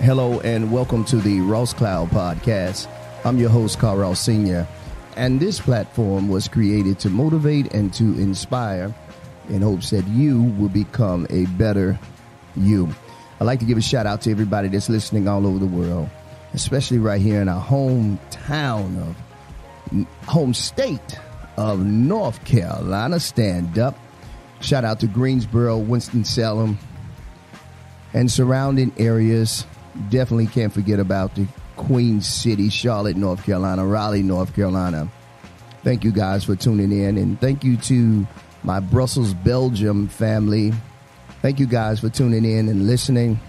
Hello and welcome to the Ross Cloud Podcast. I'm your host, Car.Ross Sr. And this platform was created to motivate and to inspire in hopes that you will become a better you. I'd like to give a shout out to everybody that's listening all over the world, especially right here in our home state of North Carolina. Stand up. Shout out to Greensboro, Winston-Salem, and surrounding areas. Definitely can't forget about the Queen City, Charlotte, North Carolina, Raleigh, North Carolina. Thank you guys for tuning in, and thank you to my Brussels, Belgium family. Thank you guys for tuning in and listening.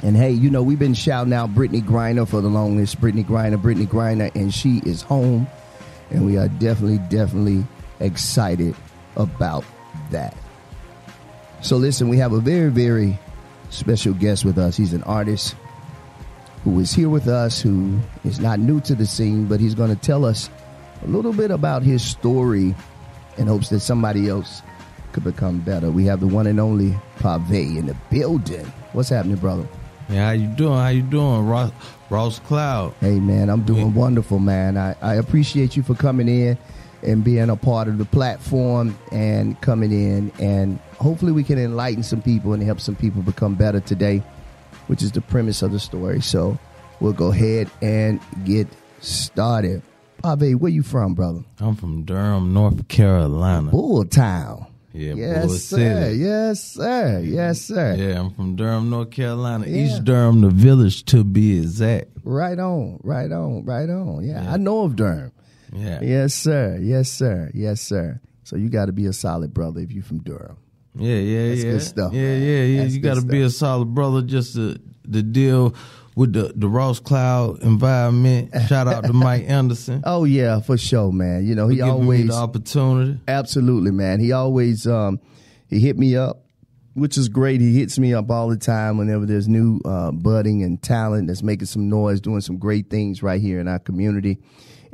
And hey, you know, we've been shouting out Brittany Griner for the longest. Brittany Griner, and she is home. And we are definitely excited about that. So listen, we have a very special guest with us. He's an artist who is here with us, who is not new to the scene, but he's going to tell us a little bit about his story in hopes that somebody else could become better. We have the one and only Paveh in the building. What's happening, brother? Yeah, how you doing, Ross Cloud? Hey, man, I'm doing wonderful, man. I appreciate you for coming in and being a part of the platform and coming in, and hopefully we can enlighten some people and help some people become better today, which is the premise of the story. So we'll go ahead and get started. Paveh, where you from, brother? I'm from Durham, North Carolina. Bull Town. Yeah, yes, Bull sir. City. Yes, sir. Yes, sir. Yeah, I'm from Durham, North Carolina. Yeah. East Durham, the village to be exact. Right on. Yeah, I know of Durham. Yeah. Yes, sir. So you got to be a solid brother if you're from Durham. Yeah. That's good stuff. Yeah. That's You got to good be a stuff. solid brother just to deal with the Ross Cloud environment. Shout out to Mike Anderson. Oh yeah, for sure, man. You know, he Giving always me the opportunity. Absolutely, man. He always he hit me up, which is great. He hits me up all the time whenever there's new budding and talent that's making some noise, doing some great things right here in our community.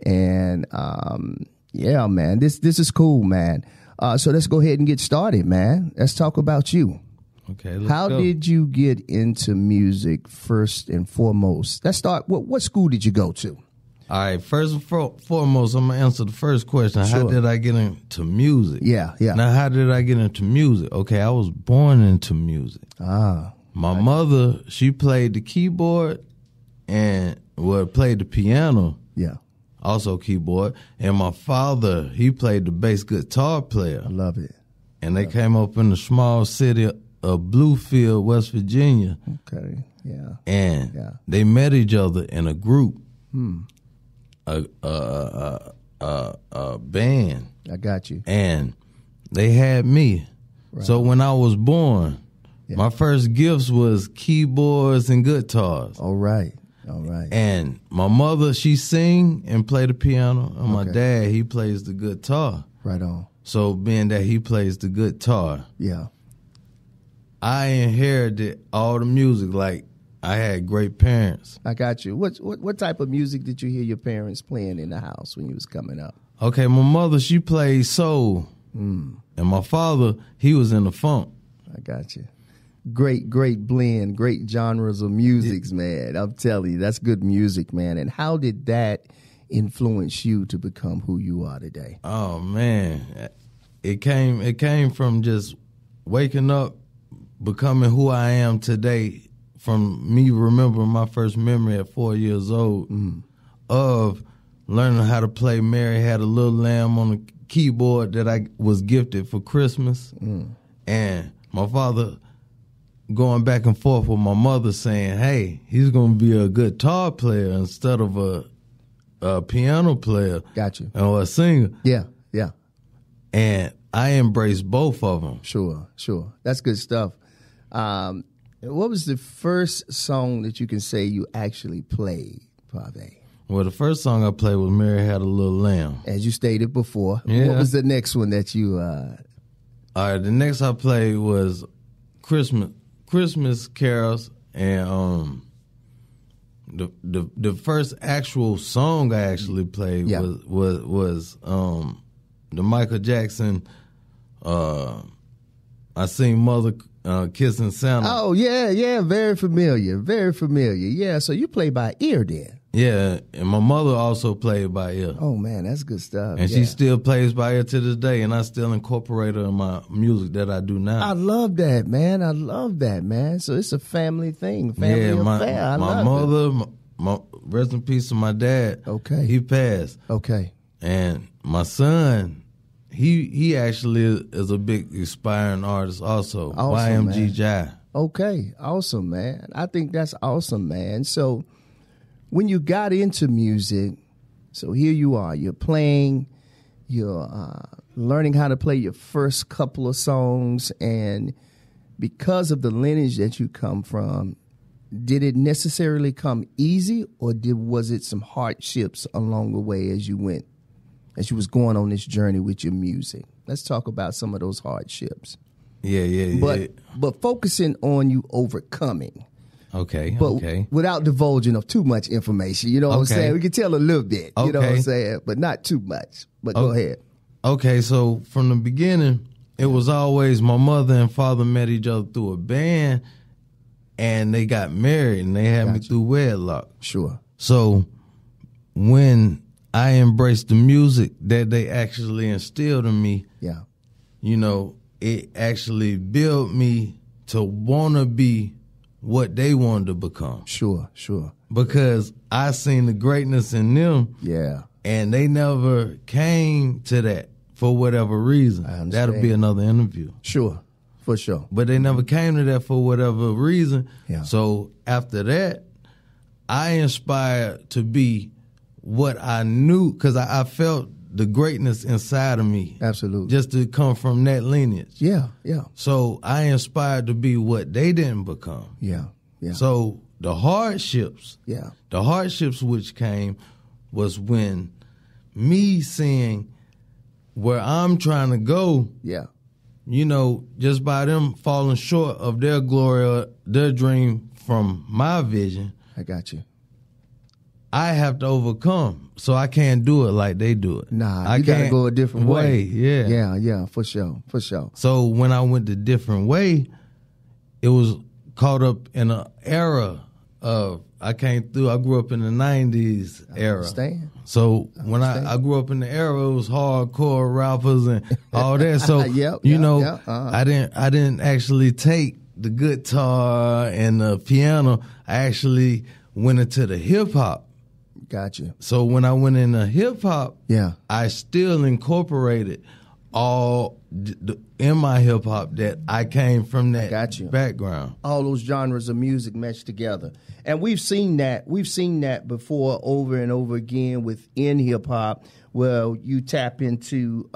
And yeah, man, this is cool, man. So let's go ahead and get started, man. Let's talk about you. Okay, let's How go. did you get into music first and foremost? Let's start. What school did you go to? All right, first and foremost, I'm going to answer the first question. Sure. How did I get into music? Yeah. Now, how did I get into music? Okay, I was born into music. My mother, she played the keyboard and played the piano, Yeah. also keyboard. And my father, he played the bass guitar player. I love it. And they came up in the small city of Bluefield, West Virginia. Okay. Yeah. And they met each other in a group, a band. I got you. And they had me. Right. So when I was born, my first gifts was keyboards and guitars. All right. And my mother, she sing and play the piano, and my dad, he plays the guitar. Right on. So being that he plays the guitar, Yeah. I inherited all the music. Like, I had great parents. I got you. What type of music did you hear your parents playing in the house when you was coming up? Okay, my mother, she played soul. And my father, he was in the funk. I got you. Great blend, great genres of musics, man. I'm telling you, that's good music, man. And how did that influence you to become who you are today? Oh, man. It came from just waking up, becoming who I am today, from me remembering my first memory at 4 years old of learning how to play Mary Had a Little Lamb on the keyboard that I was gifted for Christmas. And my father going back and forth with my mother saying, hey, he's going to be a guitar player instead of a piano player. Got you. Or a singer. Yeah. And I embraced both of them. Sure. That's good stuff. What was the first song that you can say you actually played, Paveh? Well, the first song I played was Mary Had a Little Lamb. As you stated before. Yeah. What was the next one that you... All right, the next I played was Christmas carols, and the first actual song I actually played was the Michael Jackson. I seen Mother Kissing Santa. Oh, yeah, very familiar, very familiar. Yeah, so you play by ear then. Yeah, and my mother also played by ear. Oh, man, that's good stuff. And she still plays by ear to this day, and I still incorporate her in my music that I do now. I love that, man. So it's a family thing, family affair. My mother, my rest in peace to my dad. Okay. He passed. Okay. And my son, he actually is a big aspiring artist also. Awesome, YMG Jai. Okay, awesome, man. I think that's awesome, man. So when you got into music, so here you are, you're playing, you're learning how to play your first couple of songs, and because of the lineage that you come from, did it necessarily come easy, or was it some hardships along the way as you was going on this journey with your music? Let's talk about some of those hardships. Yeah. But focusing on you overcoming. Okay. Without divulging of too much information, you know what I'm saying? We can tell a little bit, you know what I'm saying? But not too much. But go ahead. Okay, so from the beginning, it was always my mother and father met each other through a band, and they got married, and they had me through wedlock. Sure. So when I embraced the music that they actually instilled in me, you know, it actually built me to want to be what they wanted to become. Sure. Because I seen the greatness in them. Yeah. And they never came to that for whatever reason. That'll be another interview. Sure. For sure. But they never came to that for whatever reason. Yeah. So after that, I inspired to be what I knew, because I felt the greatness inside of me. Absolutely. Just to come from that lineage. Yeah. So I inspired to be what they didn't become. Yeah. So the hardships which came was when me seeing where I'm trying to go, you know, just by them falling short of their glory or their dream from my vision. I got you. I have to overcome, so I can't do it like they do it. Nah, you gotta go a different way. Yeah, for sure. So when I went a different way, it was caught up in an era of, I grew up in the 90s era. Understand. So when I grew up in the era, it was hardcore rappers and all that. So I didn't actually take the guitar and the piano. I actually went into the hip hop. Gotcha. So when I went into hip hop, I still incorporated all in my hip hop that I came from that background. All those genres of music meshed together. And we've seen that before over and over again within hip hop, where you tap into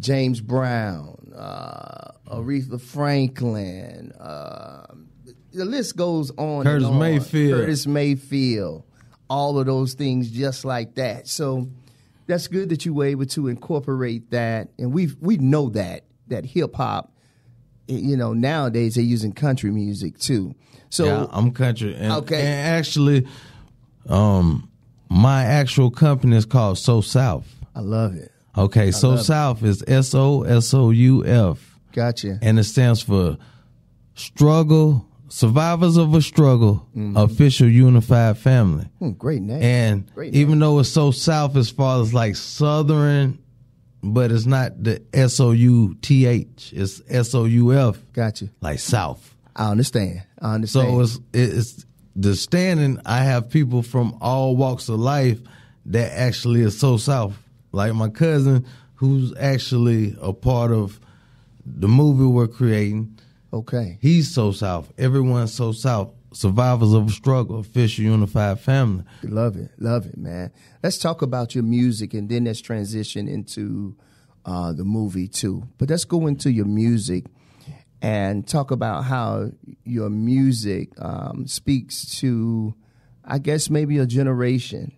James Brown, Aretha Franklin, the list goes on. Curtis Mayfield, all of those things just like that. So that's good that you were able to incorporate that. And we know that hip hop, you know, nowadays they're using country music too. So yeah, I'm country. And actually, my actual company is called So South. I love it. Okay, So South is SOSOUF. Gotcha. And it stands for Survivors of a Struggle, Official Unified Family. Great name. And even though it's so south as far as like southern, but it's not the SOUTH, it's SOUF. Gotcha. Like south. I understand. So it's the standing, I have people from all walks of life that actually is so south. Like my cousin, who's actually a part of the movie we're creating. Okay. He's so south. Everyone's so south. Survivors of a Struggle, Official Unified Family. Love it, man. Let's talk about your music, and then let's transition into the movie too. But let's go into your music and talk about how your music speaks to, I guess, maybe a generation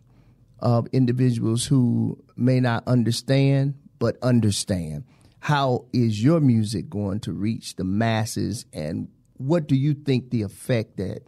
of individuals who may not understand, but understand. How is your music going to reach the masses, and what do you think the effect that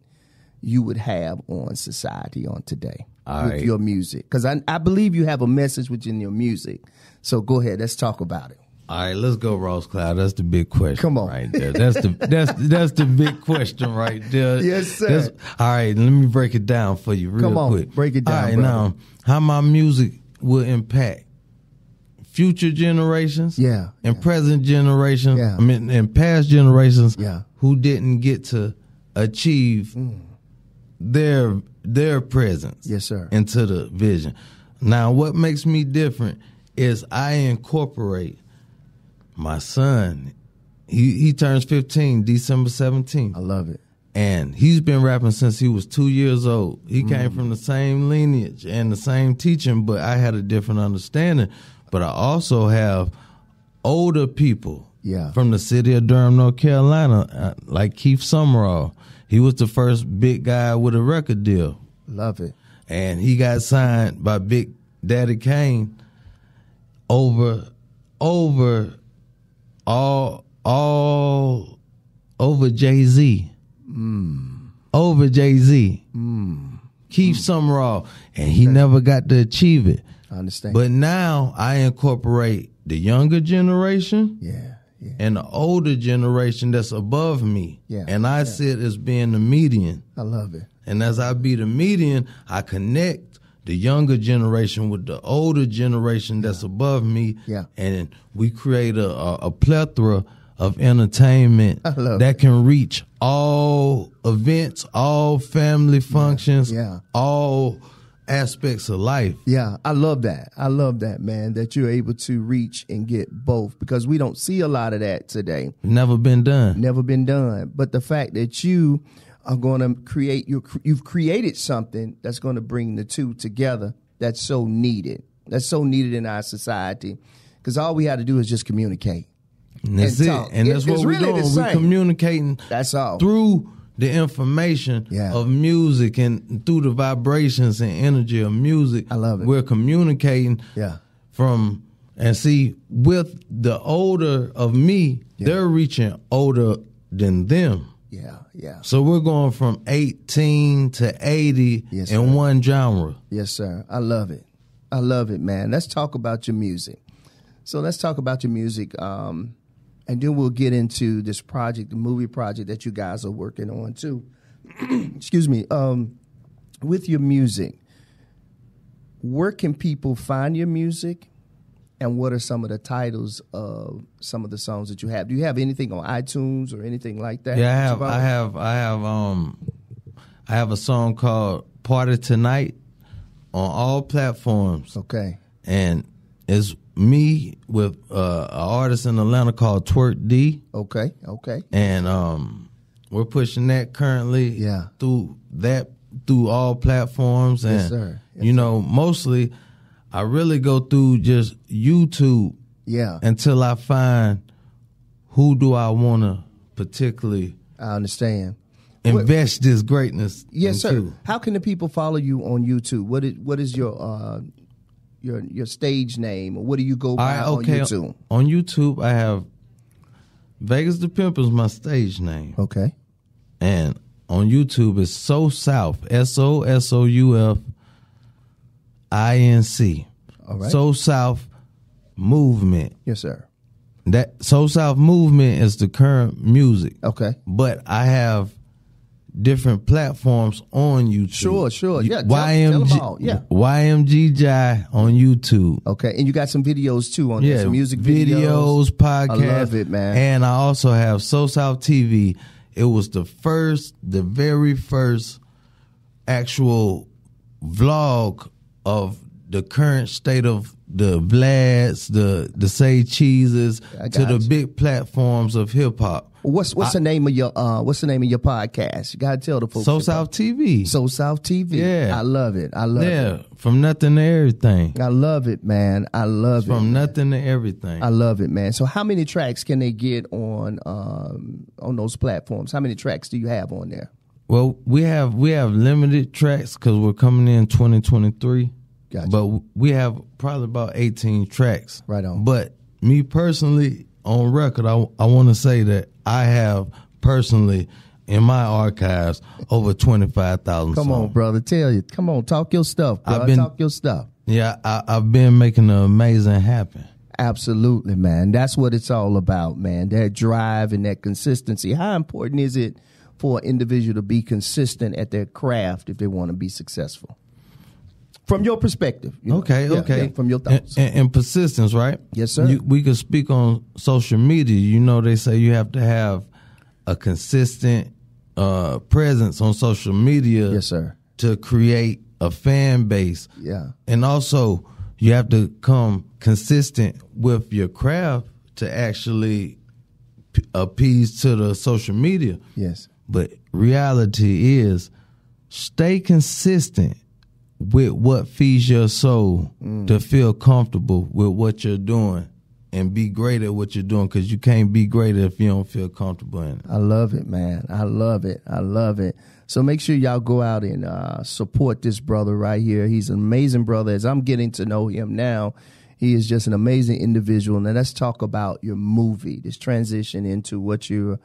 you would have on society on today with your music? Because I believe you have a message within your music. So go ahead, let's talk about it. All right, let's go, Ross Cloud. That's the big question. Come on. Right there. That's the big question right there. Yes, sir. All right, let me break it down for you real quick. Break it down, all right, brother. Now, how my music will impact future generations and present generations, and past generations who didn't get to achieve their presence into the vision. Now, what makes me different is I incorporate my son. He turns 15 December 17th. I love it. And he's been rapping since he was 2 years old. He came from the same lineage and the same teaching, but I had a different understanding. But I also have older people from the city of Durham, North Carolina, like Keith Summerall. He was the first big guy with a record deal. Love it. And he got signed by Big Daddy Kane over Jay-Z. Over Jay-Z. Keith Summerall. And he never got to achieve it. I understand. But now I incorporate the younger generation and the older generation that's above me. And I sit as being the median. I love it. And as I be the median, I connect the younger generation with the older generation that's above me. And we create a plethora of entertainment that can reach all events, all family functions, all aspects of life. I love that. I love that, man, that you're able to reach and get both, because we don't see a lot of that today. Never been done. Never been done. But the fact that you are going to create, you've created something that's going to bring the two together, that's so needed. That's so needed in our society, because all we have to do is just communicate. And that's it. Talk. And that's what we're really doing. We're communicating. That's all. Through the information of music and through the vibrations and energy of music. I love it. We're communicating from, and see, with the older of me, they're reaching older than them. So we're going from 18 to 80 in one genre. Yes, sir. I love it. I love it, man. Let's talk about your music. So let's talk about your music. And then we'll get into this project, the movie project that you guys are working on too. Excuse me. With your music, where can people find your music? And what are some of the titles of some of the songs that you have? Do you have anything on iTunes or anything like that? Yeah, I have a song called Party Tonight on all platforms. Okay. And it's me with an artist in Atlanta called Twerk D. Okay. And we're pushing that currently through all platforms. And yes, sir. you know, mostly I really go through just YouTube until I find who do I want to particularly I understand. Invest this greatness yes, into. Sir. How can the people follow you on YouTube? What is your stage name, or what do you go by on YouTube? On YouTube, I have Vegas the Pimp is my stage name. Okay. And on YouTube, it's So South, SOSOUF INC. All right. So South Movement. Yes, sir. That So South Movement is the current music. Okay. But I have different platforms on YouTube. Sure. Yeah, tell them all. Yeah. YMG Jai on YouTube. Okay, and you got some videos too on there, some music videos, podcasts. I love it, man. And I also have So South TV. It was the very first actual vlog of the current state of the Vlads, the Say Cheeses, to the big platforms of hip hop. What's the name of your podcast? You gotta tell the folks. So South TV. So South TV. Yeah, I love it. Yeah, from nothing to everything. I love it, man. I love it. From nothing to everything. I love it, man. So how many tracks can they get on those platforms? How many tracks do you have on there? Well, we have limited tracks because we're coming in 2023. Gotcha. But we have probably about 18 tracks. Right on. But me personally, on record, I want to say that I have personally in my archives over 25,000 songs. Come on, brother. Come on, talk your stuff, brother. Talk your stuff. Yeah, I've been making the amazing happen. Absolutely, man. That's what it's all about, man. That drive and that consistency. How important is it for an individual to be consistent at their craft if they want to be successful? From your perspective. Okay. From your thoughts. And persistence, right? Yes, sir. We could speak on social media. You know, they say you have to have a consistent presence on social media. Yes, sir. To create a fan base. Yeah. And also, you have to come consistent with your craft to actually appease to the social media. Yes. But reality is, stay consistent with what feeds your soul to feel comfortable with what you're doing and be great at what you're doing, because you can't be great if you don't feel comfortable in it. I love it, man. I love it. So make sure y'all go out and support this brother right here. He's an amazing brother. As I'm getting to know him now, he is just an amazing individual. Now let's talk about your movie, this transition into what you're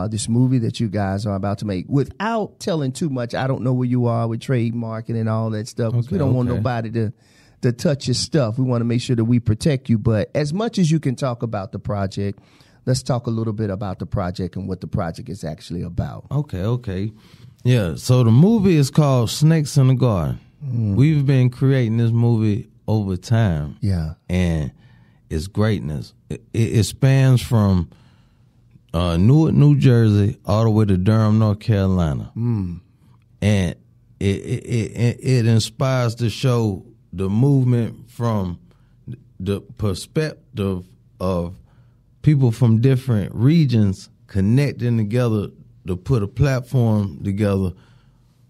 this movie that you guys are about to make. Without telling too much, I don't know where you are with trademarking and all that stuff. We don't want nobody to touch your stuff. We want to make sure that we protect you. But as much as you can talk about the project, let's talk a little bit about the project and what the project is actually about. Okay. Yeah, so the movie is called Snakes in the Garden. We've been creating this movie over time. Yeah. And it's greatness. It spans from Newark, New Jersey, all the way to Durham, North Carolina. And it inspires to show the movement from the perspective of people from different regions connecting together to put a platform together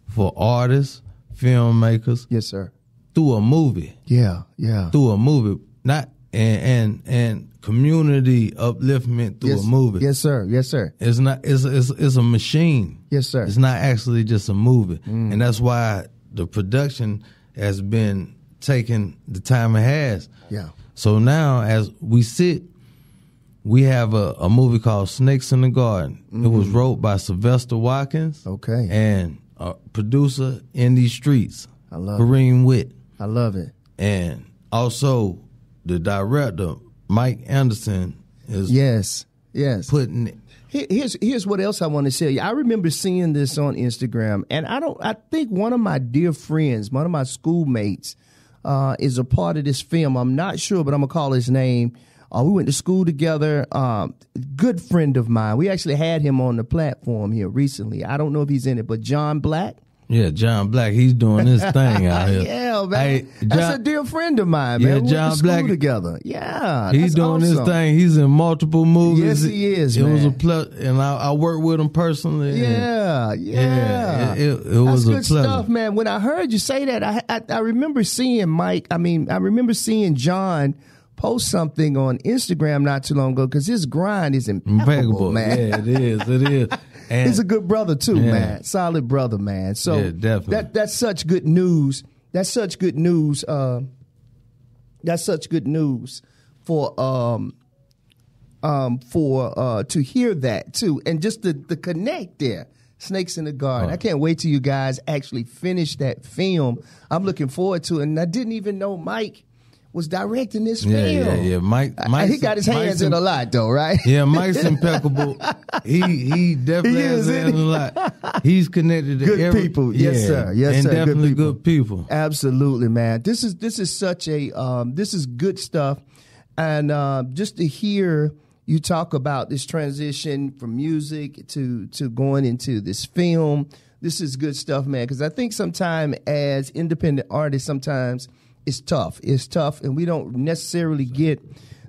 for artists, filmmakers. Yes, sir. Through a movie. Yeah. Through a movie. Not and community upliftment through a movie. Yes, sir. It's not. It's a machine. Yes, sir. It's not actually just a movie, and that's why the production has been taking the time it has. Yeah. So now, as we sit, we have a movie called Snakes in the Garden. It was wrote by Sylvester Watkins. Okay. And a producer in these streets. I love Kareem Witt. I love it. And also the director, Mike Anderson, is yes putting it. Here's what else I want to say. I remember seeing this on Instagram, and I think one of my dear friends, one of my schoolmates, is a part of this film. I'm not sure, but I'm gonna call his name. We went to school together. Good friend of mine. We actually had him on the platform here recently. I don't know if he's in it, but John Black. Yeah, John Black. He's doing his thing out here. Yeah, man. That's a dear friend of mine, man. Yeah, we John went to school Black together. Yeah, he's doing his thing. He's in multiple movies. Yes, he is. It man. was a pleasure, and I worked with him personally. Yeah. It was That's a good pleasure. stuff, man. When I heard you say that, I remember seeing Mike. I remember seeing John post something on Instagram not too long ago, because his grind is impeccable, man. Yeah, it is. And he's a good brother too, man. Solid brother, man. So yeah, definitely. That's such good news. That's such good news. That's such good news for to hear that too, and just the connect there. Snakes in the Garden. I can't wait till you guys actually finish that film. I'm looking forward to it, and I didn't even know Mike was directing this film. Yeah. Mike, he got his hands in a lot, though, right? Yeah, Mike's impeccable. He definitely has his hands in a lot. He's connected to good people. Yes, sir. Yes, and sir. definitely good people. Absolutely, man. This is such a this is good stuff, and just to hear you talk about this transition from music to going into this film. This is good stuff, man. Because I think sometimes as independent artists, sometimes it's tough. It's tough, and we don't necessarily get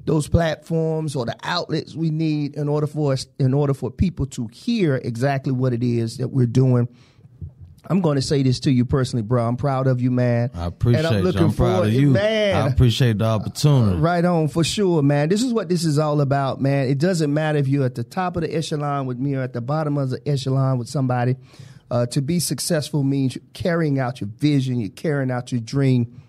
those platforms or the outlets we need in order for people to hear exactly what it is that we're doing. I'm going to say this to you personally, bro. I'm proud of you, man. I appreciate and I'm looking I'm proud of you. Man. I appreciate the opportunity. Right on, for sure, man. This is what this is all about, man. It doesn't matter if you're at the top of the echelon with me or at the bottom of the echelon with somebody. To be successful means you're carrying out your vision, you're carrying out your dream,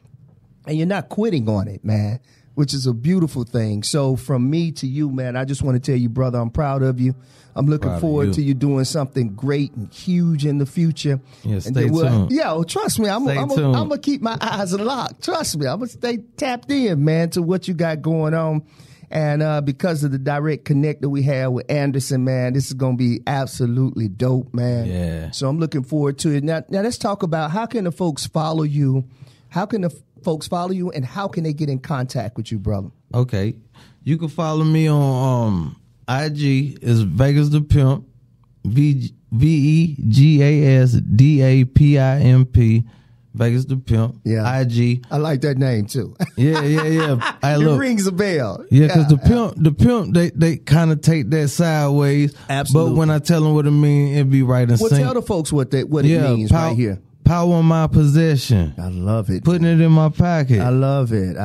and you're not quitting on it, man. which is a beautiful thing. So from me to you, man, I just want to tell you, brother, I'm proud of you. I'm looking forward to you doing something great and huge in the future. Yeah, stay tuned. Yeah, trust me, I'm going to keep my eyes locked. Trust me, I'm going to stay tapped in, man, to what you got going on. And because of the direct connect that we have with Anderson, man, this is going to be absolutely dope, man. Yeah. So I'm looking forward to it. Now let's talk about how can the folks follow you? How can the folks follow you, and how can they get in contact with you, brother? Okay. You can follow me on IG. Is Vegas the Pimp. VEGASDAPIMP. Vegas the Pimp. Yeah. IG. I like that name too. Yeah. It rings a bell. Yeah, because the pimp, they kind of take that sideways. Absolutely. But when I tell them what it means, it be right in sync. Well, tell the folks what it means right here. Power in my possession. I love it. Putting it in my pocket. I love it.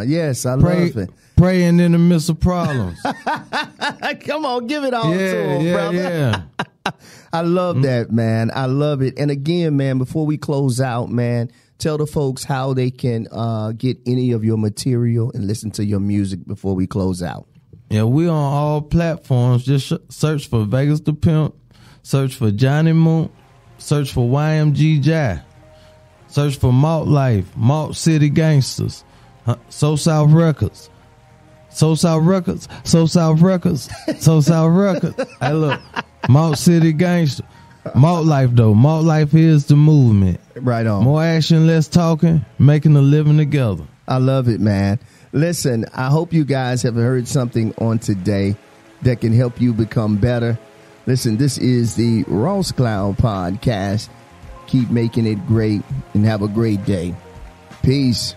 Yes, I love it. Praying in the midst of problems. Come on, give it all to him, brother. Yeah. I love that, man. I love it. And again, man, before we close out, man, tell the folks how they can get any of your material and listen to your music before we close out. Yeah, we on all platforms. Just search for Vegas the Pimp. Search for Johnny Moon. Search for YMG Jai. Search for Malt Life, Malt City Gangsters, So South Records. So South Records, So South Records, So South Records. Hey, look, Malt City Gangster. Malt Life, though. Malt Life is the movement. Right on. More action, less talking, making a living together. I love it, man. Listen, I hope you guys have heard something on today that can help you become better. Listen, this is the Ross Cloud Podcast. Keep making it great and have a great day. Peace.